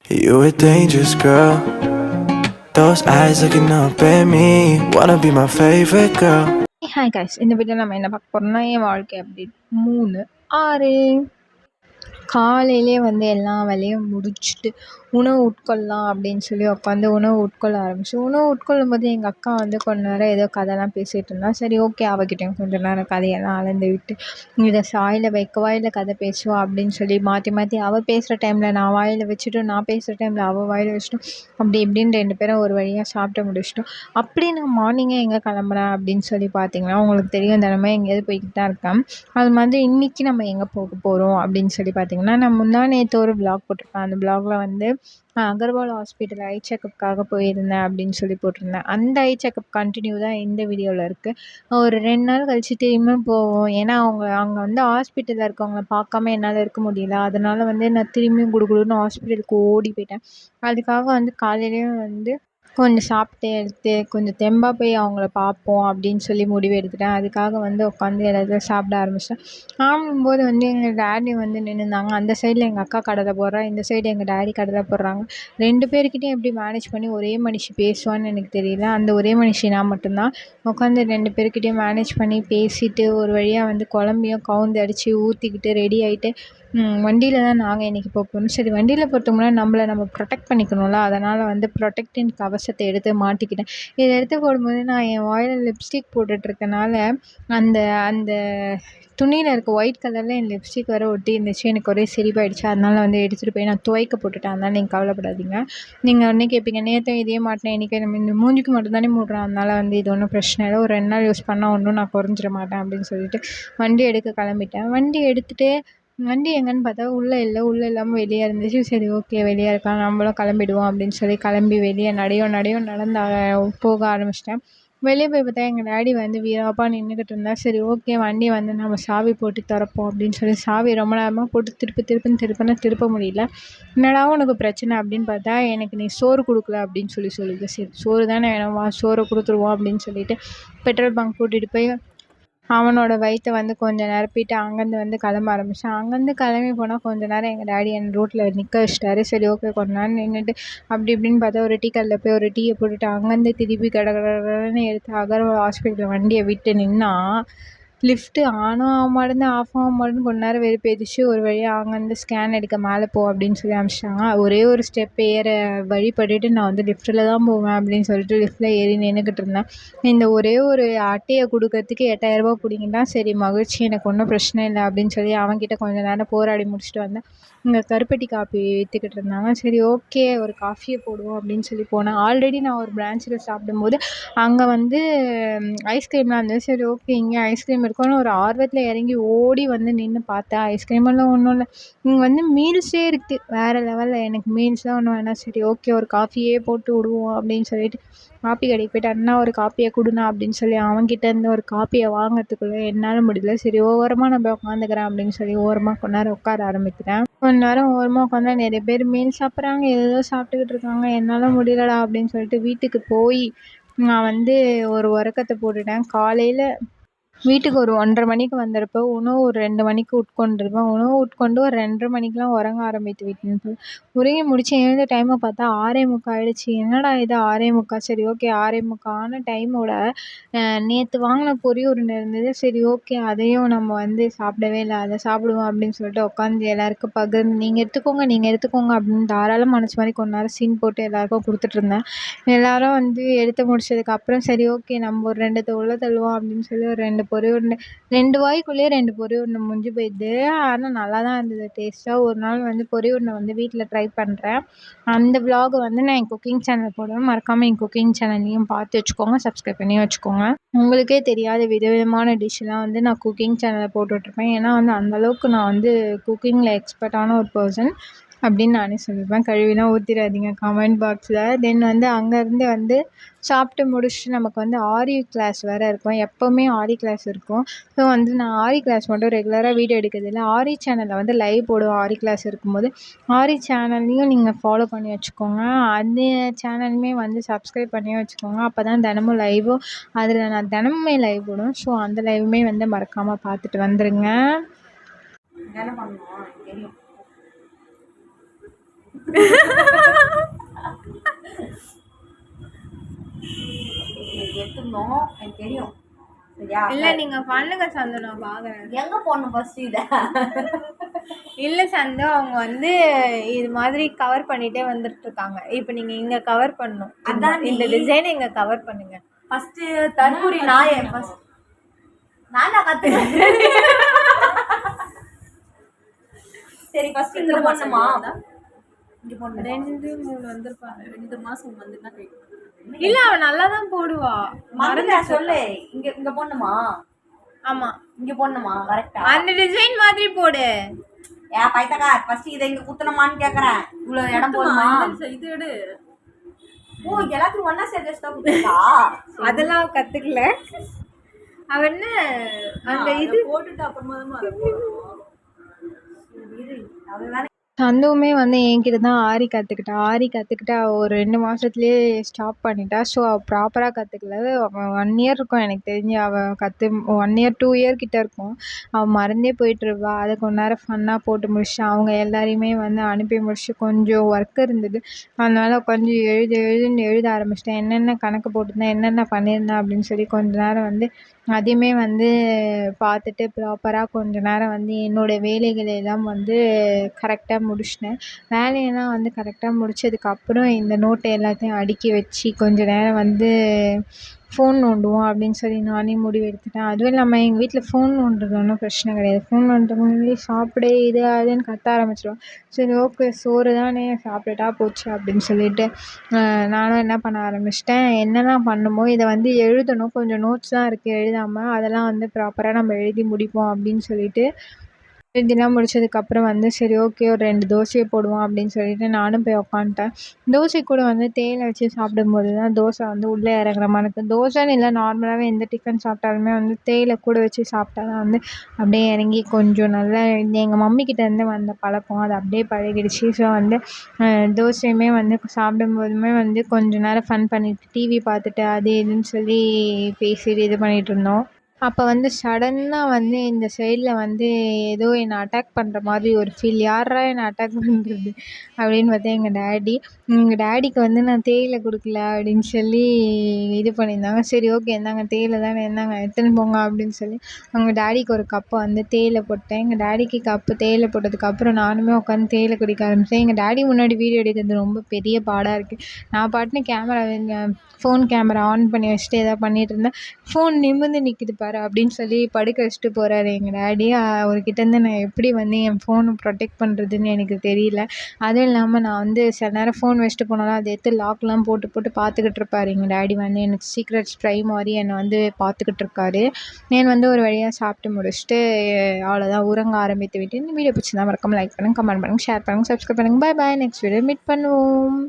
You a dangerous girl. Those eyes looking up at me. Wanna be my favorite girl. Hi guys, இந்த video நம்ம என்ன பார்க்க போகிறோம்னா என் வாழ்க்கை அப்டேட் 3/6. காலையிலே வந்து எல்லா வேலையும் முடிச்சுட்டு உணவு உட்கொள்ளலாம் அப்படின்னு சொல்லி உட்காந்து உணவு உட்கொள்ள ஆரம்பிச்சு உணவு உட்கொள்ளும் போது எங்கள் அக்கா வந்து கொஞ்ச நேரம் ஏதோ கதைலாம் பேசிகிட்டு இருந்தா. சரி, ஓகே, அவகிட்டையும் கொஞ்ச நேரம் கதையெல்லாம் அளந்து விட்டு இதை வாயில் வைக்கவா இல்லை கதை பேசுவா அப்படின்னு சொல்லி மாற்றி மாற்றி அவள் பேசுகிற டைமில் நான் வாயில் வச்சுட்டு, நான் பேசுகிற டைமில் அவள் வாயில் வச்சுட்டோம். அப்படி இப்படின்னு 2 பேரும் ஒரு வழியாக சாப்பிட்டு முடிச்சிட்டோம். அப்படி நான் மார்னிங்கே எங்கே கிளம்புறேன் அப்படின்னு சொல்லி பார்த்தீங்கன்னா, உங்களுக்கு தெரியும், தினமும் எங்கேயாவது போய்கிட்டு தான் இருக்கேன். அது மாதிரி இன்றைக்கி நம்ம எங்கே போக போகிறோம் அப்படின்னு சொல்லி பார்த்தீங்கன்னா, நான் முந்தா நேற்று ஒரு விளாக் போட்டிருப்பேன். அந்த விளாகில் வந்து அகர்வால் ஹாஸ்பிட்டல் ஐ செக்கப்புக்காக போயிருந்தேன் அப்படின்னு சொல்லி போட்டிருந்தேன். அந்த ஐ செக்கப் கண்டினியூ தான் இந்த வீடியோவில் இருக்குது. ஒரு 2 நாள் கழித்து திரும்பியும் போவோம். ஏன்னா அங்கே வந்து ஹாஸ்பிட்டலில் இருக்கவங்கள பார்க்காம என்னால் இருக்க முடியல. அதனால் வந்து நான் திரும்பியும் குடுகுடுன்னு ஹாஸ்பிட்டலுக்கு ஓடி போயிட்டேன். அதுக்காக வந்து காலையிலேயே வந்து கொஞ்சம் சாப்பிட்டு எடுத்து கொஞ்சம் தெம்பாக போய் அவங்கள பார்ப்போம் அப்படின்னு சொல்லி முடிவு எடுத்துட்டேன். அதுக்காக வந்து உட்காந்து எல்லாத்தையும் சாப்பிட ஆரம்பிச்சிட்டேன். சாப்பிடும்போது வந்து எங்கள் டேடி வந்து நின்றுருந்தாங்க. அந்த சைடில் எங்கள் அக்கா கடலை போடுறா, இந்த சைடு எங்கள் டேடி கடலை போடுறாங்க. 2 பேர்கிட்டையும் எப்படி மேனேஜ் பண்ணி ஒரே மனுஷி பேசுவான்னு எனக்கு தெரியல. அந்த ஒரே மனுஷி நான் மட்டும்தான். உட்காந்து 2 பேர்கிட்டையும் மேனேஜ் பண்ணி பேசிட்டு ஒரு வழியாக வந்து குழம்பையும் கவுந்து அடித்து ஊற்றிக்கிட்டு ரெடி ஆகிட்டு வண்டியில் தான் நாங்கள் இன்றைக்கி போகணும். சரி, வண்டியில் போகிறதுக்கு முன்னாடி நம்ம ப்ரொடெக்ட் பண்ணிக்கணும்ல. அதனால் வந்து ப்ரொடெக்டின் கவசத்தை எடுத்து மாட்டிக்கிட்டேன். இதை எடுத்து போடும்போது நான் என் வாயில் லிப்ஸ்டிக் போட்டுட்ருக்கனால அந்த அந்த துணியில் இருக்க ஒயிட் கலரில் என் லிப்ஸ்டிக் வேறு ஒட்டி இருந்துச்சு. எனக்கு ஒரே சிரிப்பாயிடுச்சு. அதனால் வந்து எடுத்துகிட்டு போய் நான் துவைக்க போட்டுட்டேன். அதனால் நீங்கள் கவலைப்படாதீங்க. நீங்கள் உடனே கேட்பீங்க, நேற்றும் இதே மாட்டினேன், இன்றைக்கி நம்ம இந்த மூஞ்சிக்கு மட்டும் தானே மூடுறேன், அதனால் வந்து இது ஒன்றும் பிரச்சனை இல்லை, ஒரு 2 நாள் யூஸ் பண்ணால் ஒன்றும் நான் குறைஞ்சிட மாட்டேன் அப்படின்னு சொல்லிட்டு வண்டி எடுக்க கிளம்பிட்டேன். வண்டி எடுத்துகிட்டு வண்டி எங்கேன்னு பார்த்தா உள்ளே இல்லாமல் வெளியே இருந்துச்சு. சரி, ஓகே, வெளியே இருக்கலாம், நம்மளும் கிளம்பிடுவோம் அப்படின்னு சொல்லி கிளம்பி வெளியே நடையும் நடந்து போக ஆரம்பிச்சிட்டேன். வெளியே போய் பார்த்தா எங்கள் டேடி வந்து வீராப்பா நின்றுக்கிட்டு இருந்தார். சரி, ஓகே, வண்டி வந்து நம்ம சாவி போட்டு திறப்போம் அப்படின்னு சொல்லி சாவி ரொம்ப நேரமாக போட்டு திருப்ப முடியல. என்னடா உனக்கு பிரச்சனை அப்படின்னு பார்த்தா, எனக்கு நீ சோறு கொடுக்கல அப்படின்னு சொல்லுது. சரி, சோறு தானே வேணும், வா சோறை கொடுத்துருவோம் அப்படின்னு சொல்லிட்டு பெட்ரோல் பங்க் கூட்டிகிட்டு போய் அவனோட வயிற்றை வந்து கொஞ்சம் நிரப்பிட்டு அங்கேருந்து வந்து கிளம்ப ஆரம்பித்தான். அங்கேருந்து கிளம்பி போனால் கொஞ்ச நேரம் எங்கள் டேடி என் ரோட்டில் நிற்க வச்சிட்டாரு. சரி, ஓகே, கொஞ்ச நேரம் நின்றுட்டு அப்படி இப்படின்னு பார்த்தா ஒரு டீ கடையில் போய் ஒரு டீயை போட்டுட்டு அங்கேருந்து திருப்பி கடன்னு எடுத்து அகர்வால் ஹாஸ்பிட்டலில் வண்டியை விட்டு நின்னா லிஃப்ட்டு ஆனும் ஆக மாட்டேங்குது, ஆஃபும் ஆக மாட்டேங்குது. கொஞ்ச நேரம் வெறுப்பேறிச்சு. ஒரு வழியாக அங்கேருந்து ஸ்கேன் எடுக்க மேலே போ அப்படின்னு சொல்லி அனுப்பிச்சிட்டாங்க. ஒரே ஒரு ஸ்டெப் ஏற வழிபட்டுட்டு நான் வந்து லிஃப்ட்டில் தான் போவேன் அப்படின்னு சொல்லிட்டு லிஃப்ட்டில் ஏறி நின்றுக்கிட்டு இருந்தேன். இந்த ஒரே ஒரு அட்டையை கொடுக்கறதுக்கு 8,000 பிடிங்கிட்டா. சரி, மகிழ்ச்சி, எனக்கு ஒன்றும் பிரச்சனை இல்லை அப்படின்னு சொல்லி அவன்கிட்ட கொஞ்சம் நேரம் போராடி முடிச்சுட்டு வந்தேன். இங்கே கருப்பட்டி காஃபி விற்றுக்கிட்டு இருந்தாங்க. சரி, ஓகே, ஒரு காஃபியை போடுவோம் அப்படின்னு சொல்லி போனேன். ஆல்ரெடி நான் ஒரு பிரான்ச்சில் சாப்பிடும்போது அங்கே வந்து ஐஸ்கிரீம்லாம் இருந்தது. சரி, ஓகே, இங்கே ஐஸ்கிரீம் இருக்கும்னு ஒரு ஆர்வத்தில் இறங்கி ஓடி வந்து நின்று பார்த்தேன். ஐஸ்கிரீமெல்லாம் ஒன்றும் இல்லை, இங்கே வந்து மீல்ஸே இருக்குது, வேறு லெவலில். எனக்கு மீல்ஸ்லாம் ஒன்றும் வேணாம். சரி, ஓகே, ஒரு காஃபியே போட்டு விடுவோம் அப்படின்னு சொல்லிட்டு காப்பி கடைக்கு போய்ட்டு, அண்ணா ஒரு காப்பியை கொடுண்ணா அப்படின்னு சொல்லி அவன்கிட்ட இருந்து ஒரு காப்பியை வாங்கிறதுக்குள்ளே என்னால் முடியல. சரி, ஓரமாக நான் போய் உட்காந்துக்கிறேன் அப்படின்னு சொல்லி ஓரமாக கொஞ்ச நேரம் உட்கார ஆரம்பிக்கிறேன். கொஞ்ச நேரம் ஓரமாக உட்காந்தா நிறைய பேர் மீன் சாப்பிட்றாங்க, ஏதோ சாப்பிட்டுக்கிட்டு இருக்காங்க. என்னால் முடியலடா அப்படின்னு சொல்லிட்டு வீட்டுக்கு போய் நான் வந்து ஒரு உறக்கத்தை போட்டுட்டேன். காலையில் வீட்டுக்கு ஒரு 1:30 மணிக்கு வந்தப்போ உணவு ஒரு 2 மணிக்கு உட்கொண்டிருப்பேன். உணவு உட்கொண்டு ஒரு 2:30 மணிக்கெலாம் உறங்க ஆரம்பித்து விட்டேன். உறங்கி முடிச்சு எழுந்த டைமை பார்த்தா 6:45 ஆகிடுச்சு. என்னடா இது 6:45? சரி, ஓகே, 6:45 ஆன டைமோட நேற்று வாங்கின பொரி உருண்டை இருந்தது. சரி, ஓகே, அதையும் நம்ம வந்து சாப்பிடவே இல்லை, அதை சாப்பிடுவோம் அப்படின்னு சொல்லிட்டு உட்காந்து எல்லாருக்கும் பகிர்ந்து நீங்கள் எடுத்துக்கோங்க அப்படின்னு தாராள மனசு மாதிரி கொஞ்ச நேரம் சீன் போட்டு எல்லாருக்கும் கொடுத்துட்ருந்தேன். எல்லோரும் வந்து எடுத்து முடிச்சதுக்கப்புறம் சரி, ஓகே, நம்ம ஒரு 2 உள்ள தள்ளுவோம் அப்படின்னு சொல்லி ஒரு 2 பொரி உருண்டை 2 வாய்க்குள்ளேயே 2 பொரி உருண்டை முடிஞ்சு போயிடுது. ஆனால் நல்லா தான் இருந்தது டேஸ்ட்டாக. ஒரு நாள் வந்து பொரி உருண்டை வந்து வீட்டில் ட்ரை பண்ணுறேன். அந்த விலாக் வந்து நான் என் குக்கிங் சேனல் போடுவேன். மறக்காமல் என் குக்கிங் சேனல்லையும் பார்த்து வச்சுக்கோங்க, சப்ஸ்கிரைப் பண்ணி வச்சுக்கோங்க. உங்களுக்கே தெரியாத விதவிதமான டிஷ்ஷெலாம் வந்து நான் குக்கிங் சேனலில் போட்டுட்ருப்பேன். ஏன்னா வந்து அந்தளவுக்கு நான் வந்து குக்கிங்கில் எக்ஸ்பர்ட்டான ஒரு பர்சன் அப்படின்னு நானே சொல்லிப்பேன். கழுவிலாம் ஊற்றிடாதீங்க கமெண்ட் பாக்ஸில். தென் வந்து அங்கேருந்து வந்து சாப்பிட்டு முடிச்சுட்டு நமக்கு வந்து ஆரி கிளாஸ் வேறு இருக்கும். எப்போவுமே ஆரி கிளாஸ் இருக்கும். ஸோ வந்து நான் ஆரி கிளாஸ் மட்டும் ரெகுலராக வீடியோ எடுக்கிறதில்ல. ஆரி சேனலில் வந்து லைவ் போடுவோம். ஆரி கிளாஸ் இருக்கும்போது ஆரி சேனல்லையும் நீங்கள் ஃபாலோ பண்ணி வச்சுக்கோங்க. அந்த சேனலுமே வந்து சப்ஸ்கிரைப் பண்ணி வச்சுக்கோங்க. அப்போ தான் தினமும் லைவும் அதில் நான் தினமுமே லைவ் போடுவேன். ஸோ அந்த லைவுமே வந்து மறக்காமல் பார்த்துட்டு வந்துடுங்க. என்ன பண்ணுவோம் தெரியும். பேசிட்டு இருந்தோம், எனக்கு தெரியும். சரியா? இல்லை நீங்கள் பண்ணுங்க சந்து, நான் பார்க்குறேன். எங்க போடணும் ஃபர்ஸ்ட் இதை? இல்லை சந்து, அவங்க வந்து இது மாதிரி கவர் பண்ணிட்டே வந்துட்டு இருக்காங்க. இப்போ நீங்கள் இங்கே கவர் பண்ணணும். அதான் இந்த டிசைனை இங்கே கவர் பண்ணுங்க. ஃபர்ஸ்ட் தற்கூரி நாயை ஃபர்ஸ்ட் நான் கத்துக்கிறேன். சரி ஃபர்ஸ்ட் இங்க போடணுமா? இங்க போடணும். 2 3 வந்திருப்பாங்க. 2 மாசம் வந்துட்டா இல்லை, அவன் நல்லா தான் போடுவா. மறந்து சொல்லு. இங்க இங்க போடணுமா? ஆமா, இங்க போடணுமா? கரெக்டா? அந்த டிசைன் மாதிரி போடு. ஏன் பைத்தக்கா ஃபர்ஸ்ட் இதை இங்க குத்தணுமான்னு கேக்குறேன். இவ்வளவு இடம் போடுமா? இது எடு. ஓ எல்லாத்தையும் ஒண்ணா சேர்த்து வச்சுட்டா குத்துட்டா? அதெல்லாம் கத்துக்கல. அவன் என்ன அந்த இது போட்டுட்டு அப்புறமா தான் சந்துவுமே வந்து என்கிட்ட தான் ஆரி கற்றுக்கிட்டா ஒரு 2 மாதத்துலேயே ஸ்டாப் பண்ணிட்டா. ஸோ அவள் ப்ராப்பராக கற்றுக்கல. அவன் 1 இயர் இருக்கும் எனக்கு தெரிஞ்சு. அவள் 1 இயர் 2 இயர் கிட்ட இருக்கும். அவள் மறந்தே போயிட்டுருவா. அதை கொஞ்ச நேரம் ஃபன்னாக போட்டு முடிச்சிட்டேன். அவங்க எல்லாரையுமே வந்து அனுப்பி முடிச்சு கொஞ்சம் ஒர்க் இருந்தது. அதனால் கொஞ்சம் எழுத ஆரம்பிச்சிட்டேன். என்னென்ன கணக்கு போட்டிருந்தேன், என்னென்ன பண்ணியிருந்தேன் அப்படின்னு சொல்லி கொஞ்ச நேரம் வந்து அதையுமே வந்து பார்த்துட்டு ப்ராப்பராக கொஞ்ச நேரம் வந்து என்னோடய வேலைகளை எல்லாம் வந்து கரெக்டாக முடிச்சிட்டேன். வேலையெல்லாம் வந்து கரெக்டாக முடிச்சதுக்கப்புறம் இந்த நோட்டை எல்லாத்தையும் அடுக்கி வச்சு கொஞ்ச நேரம் வந்து ஃபோன் நோண்டுவோம் அப்படின்னு சொல்லி நானே முடிவு எடுத்துட்டேன். அதுவும் இல்லாமல் எங்கள் வீட்டில் ஃபோன் நோண்டுறது ஒன்றும் பிரச்சனை கிடையாது. ஃபோன் நோண்டுறதுக்கு முன்னாடி சாப்பிடு இது அதுன்னு கத்த ஆரம்பிச்சிடுவான். சரி ஓகே, சோறு தானே சாப்பிட்டுட்டா போச்சு அப்படின்னு சொல்லிட்டு நானும் என்ன பண்ண ஆரம்பிச்சிட்டேன், என்னெல்லாம் பண்ணுமோ இதை வந்து எழுதணும். கொஞ்சம் நோட்ஸ் தான் இருக்குது எழுதாமல், அதெல்லாம் வந்து ப்ராப்பராக நம்ம எழுதி முடிப்போம் அப்படின்னு சொல்லிட்டு எழுதிலாம் முடிச்சதுக்கப்புறம் வந்து சரி ஓகே, ஒரு 2 தோசையை போடுவோம் அப்படின்னு சொல்லிட்டு நானும் போய் உக்காந்துட்டேன். தோசை கூட வந்து தேயிலை வச்சு சாப்பிடும்போது தான் தோசை வந்து உள்ளே இறங்குற மாதிரி இருக்குது. தோசைன்னு இல்லை, நார்மலாகவே எந்த டிஃபன் சாப்பிட்டாலுமே வந்து தேயிலை கூட வச்சு சாப்பிட்டா தான் வந்து அப்படியே இறங்கி கொஞ்சம் நல்லா எங்கள் மம்மிக்கிட்டேருந்து வந்த பழக்கம், அது அப்படியே பழகிடுச்சு. ஸோ வந்து தோசையுமே வந்து சாப்பிடும்போதுமே வந்து கொஞ்ச நேரம் ஃபன் பண்ணிட்டு டிவி பார்த்துட்டு அது இதுன்னு சொல்லி பேசிட்டு இது பண்ணிகிட்டு இருந்தோம். அப்போ வந்து சடனாக வந்து இந்த சைடில் வந்து ஏதோ என்னை அட்டாக் பண்ணுற மாதிரி ஒரு ஃபீல். யார்ரா என்னை அட்டாக் பண்ணுறது அப்படின்னு பார்த்தா எங்கள் டேடிக்கு வந்து நான் தேயிலை கொடுக்கல அப்படின்னு சொல்லி இது பண்ணியிருந்தாங்க. சரி ஓகே, இந்தாங்க தேயிலை தானே, இந்தாங்க எடுத்துன்னு போங்க அப்படின்னு சொல்லி அவங்க டேடிக்கு ஒரு கப்பை வந்து தேயிலை போட்டேன். எங்கள் டேடிக்கு கப்பு தேயிலை போட்டதுக்கப்புறம் நானுமே உட்காந்து தேயிலை குடிக்க ஆரம்பித்தேன். எங்கள் டேடி முன்னாடி வீடியோ எடுக்கிறது ரொம்ப பெரிய பாடாக இருக்குது. நான் பாட்டுன்னு ஃபோன் கேமரா ஆன் பண்ணி வச்சுட்டு ஏதாவது பண்ணிகிட்டு இருந்தேன். ஃபோன் நிமிர்ந்து நிற்கிது பாரு அப்படின்னு சொல்லி படுக்க வச்சுட்டு போகிறாரு எங்கள் டேடி. அவர்கிட்டேருந்து நான் எப்படி வந்து என் ஃபோனை ப்ரொடெக்ட் பண்ணுறதுன்னு எனக்கு தெரியல. அதுவும் இல்லாமல் நான் வந்து சில நேரம் ஃபோன் வச்சுட்டு போனாலும் அதை எடுத்து லாக்லாம் போட்டு பார்த்துக்கிட்டு இருப்பார் எங்கள் டேடி. வந்து எனக்கு சீக்ரெட் ஸ்ப்ரை மாதிரி என்னை வந்து பார்த்துக்கிட்டு இருக்காரு. நான் வந்து ஒரு வழியாக சாப்பிட்டு முடிச்சுட்டு அவ்வளோதான், உறங்க ஆரம்பித்து விட்டு. இந்த வீடியோ பிடிச்சிருந்தா மறக்காம லைக் பண்ணுங்கள், கமெண்ட் பண்ணுங்கள், ஷேர் பண்ணுங்கள், சப்ஸ்கிரைப் பண்ணுங்கள். பாய் பாய். நெக்ஸ்ட் வீடியோ மீட் பண்ணுவோம்.